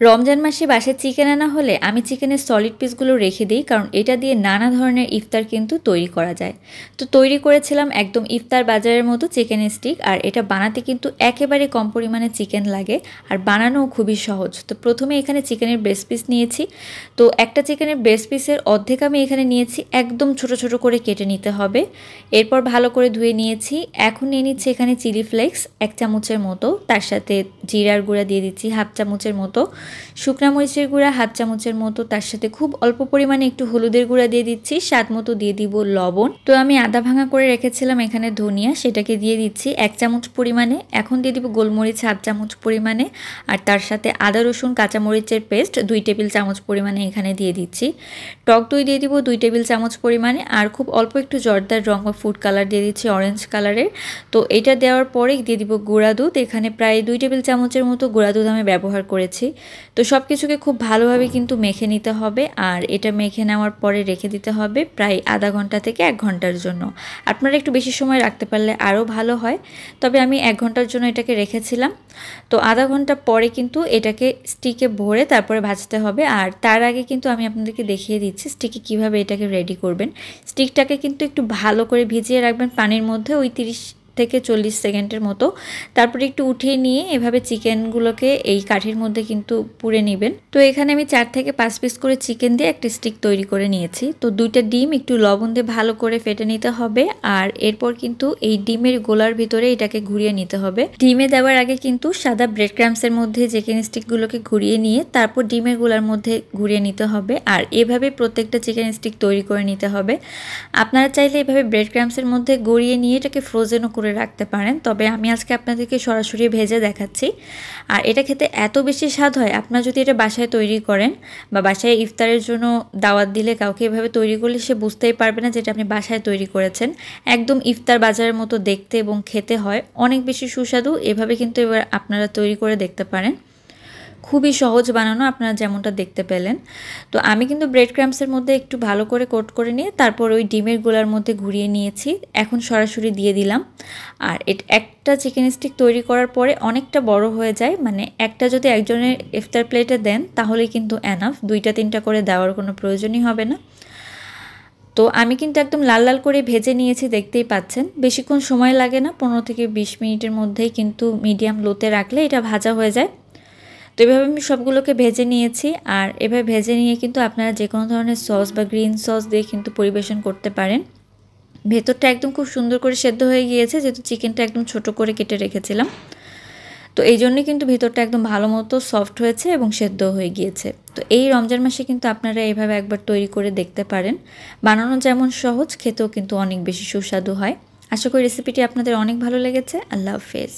রমজান মাসে বাসায় চিকেন আনা হলে আমি চিকেনের সলিড পিসগুলো রেখে দিই, কারণ এটা দিয়ে নানা ধরনের ইফতার কিন্তু তৈরি করা যায়। তো তৈরি করেছিলাম একদম ইফতার বাজারের মতো চিকেন স্টিক, আর এটা বানাতে কিন্তু একেবারে কম পরিমাণে চিকেন লাগে আর বানানোও খুবই সহজ। তো প্রথমে এখানে চিকেনের ব্রেস্ট পিস নিয়েছি। তো একটা চিকেনের ব্রেস্ট পিসের অর্ধেক আমি এখানে নিয়েছি, একদম ছোট ছোট করে কেটে নিতে হবে। এরপর ভালো করে ধুয়ে নিয়েছি। এখন নিয়ে নিচ্ছি এখানে চিলি ফ্লেক্স 1 চামচের মতো, তার সাথে জিরার গুঁড়া দিয়ে দিচ্ছি 1/2 চামচের মতো, শুকনা মরিচের গুঁড়া 1/2 চামচের মতো, তার সাথে খুব অল্প পরিমাণে একটু হলুদের গুঁড়া দিয়ে দিচ্ছি, স্বাদ মতো দিয়ে দিব লবণ। তো আমি আদা ভাঙা করে রেখেছিলাম এখানে ধনিয়া, সেটাকে দিয়ে দিচ্ছি 1 চামচ পরিমাণে। এখন দিয়ে দিব গোলমরিচ 1/2 চামচ পরিমাণে, আর তার সাথে আদা রসুন কাঁচামরিচের পেস্ট 2 টেবিল চামচ পরিমাণে এখানে দিয়ে দিচ্ছি। টক দই দিয়ে দিব 2 টেবিল চামচ পরিমাণে, আর খুব অল্প একটু জর্দার রং বা ফুড কালার দিয়ে দিচ্ছি অরেঞ্জ কালারের। তো এটা দেওয়ার পরে দিয়ে দিব গুঁড়া দুধ, এখানে প্রায় 2 টেবিল চামচের মতো গুঁড়া দুধ আমি ব্যবহার করেছি। তো সব কিছুকে খুব ভালোভাবে কিন্তু মেখে নিতে হবে, আর এটা মেখে নেওয়ার পরে রেখে দিতে হবে প্রায় আধা ঘন্টা থেকে 1 ঘন্টার জন্য। আপনারা একটু বেশি সময় রাখতে পারলে আরও ভালো হয়, তবে আমি 1 ঘন্টার জন্য এটাকে রেখেছিলাম। তো আধা ঘন্টা পরে কিন্তু এটাকে স্টিকে ভরে তারপরে ভাজতে হবে। আর তার আগে কিন্তু আমি আপনাদেরকে দেখিয়ে দিচ্ছি স্টিকে কিভাবে এটাকে রেডি করবেন। স্টিকটাকে কিন্তু একটু ভালো করে ভিজিয়ে রাখবেন পানির মধ্যে, ওই 30 থেকে 40 সেকেন্ডের মতো। তারপরে একটু উঠিয়ে নিয়ে এভাবে চিকেনগুলোকে এই কাঠির মধ্যে কিন্তু পুড়ে নেবেন। তো এখানে আমি 4 থেকে 5 পিস করে চিকেন দিয়ে একটা স্টিক তৈরি করে নিয়েছি। তো 2টা ডিম একটু লবণ দিয়ে ভালো করে ফেটে নিতে হবে, আর এরপর কিন্তু এই ডিমের গোলার ভিতরে এটাকে ঘুরিয়ে নিতে হবে। ডিমে দেওয়ার আগে কিন্তু সাদা ব্রেড ক্রাম্পসের মধ্যে চিকেন স্টিকগুলোকে ঘুরিয়ে নিয়ে তারপর ডিমের গোলার মধ্যে ঘুরিয়ে নিতে হবে, আর এভাবে প্রত্যেকটা চিকেন স্টিক তৈরি করে নিতে হবে। আপনারা চাইলে এভাবে ব্রেড ক্রাম্পসের মধ্যে গড়িয়ে নিয়ে এটাকে ফ্রোজেনও করে রাখতে পারেন, তবে আমি আজকে আপনাদেরকে সরাসরি ভেজে দেখাচ্ছি। আর এটা খেতে এত বেশি স্বাদ হয়, আপনারা যদি এটা বাসায় তৈরি করেন বা বাসায় ইফতারের জন্য দাওয়াত দিলে কাউকে এভাবে তৈরি করলে সে বুঝতেই পারবে না যেটা আপনি বাসায় তৈরি করেছেন। একদম ইফতার বাজারের মতো দেখতে এবং খেতে হয় অনেক বেশি সুস্বাদু। এভাবে কিন্তু এবার আপনারা তৈরি করে দেখতে পারেন, খুবই সহজ বানানো, আপনারা যেমনটা দেখতে পেলেন। তো আমি কিন্তু ব্রেড ক্রাম্পসের মধ্যে একটু ভালো করে কোট করে নিয়ে তারপর ওই ডিমের গোলার মধ্যে ঘুরিয়ে নিয়েছি, এখন সরাসরি দিয়ে দিলাম। আর একটা চিকেন স্টিক তৈরি করার পরে অনেকটা বড় হয়ে যায়, মানে একটা যদি একজনের ইফতার প্লেটে দেন তাহলেই কিন্তু এনাফ, 2টা 3টা করে দেওয়ার কোনো প্রয়োজনই হবে না। তো আমি কিন্তু একদম লাল লাল করে ভেজে নিয়েছি, দেখতেই পাচ্ছেন। বেশিক্ষণ সময় লাগে না, 15 থেকে 20 মিনিটের মধ্যেই কিন্তু মিডিয়াম লোতে রাখলে এটা ভাজা হয়ে যায়। তো এভাবে আমি সবগুলোকে ভেজে নিয়েছি, আর এভাবে ভেজে নিয়ে কিন্তু আপনারা যে কোনো ধরনের সস বা গ্রিন সস দিয়ে কিন্তু পরিবেশন করতে পারেন। ভেতরটা একদম খুব সুন্দর করে সেদ্ধ হয়ে গিয়েছে, যেহেতু চিকেনটা একদম ছোট করে কেটে রেখেছিলাম। তো এই জন্যই কিন্তু ভেতরটা একদম ভালো মতো সফট হয়েছে এবং সেদ্ধ হয়ে গিয়েছে। তো এই রমজান মাসে কিন্তু আপনারা এইভাবে একবার তৈরি করে দেখতে পারেন। বানানো যেমন সহজ, খেতেও কিন্তু অনেক বেশি সুস্বাদু হয়। আশা করি রেসিপিটি আপনাদের অনেক ভালো লেগেছে। আল্লাহ হাফেজ।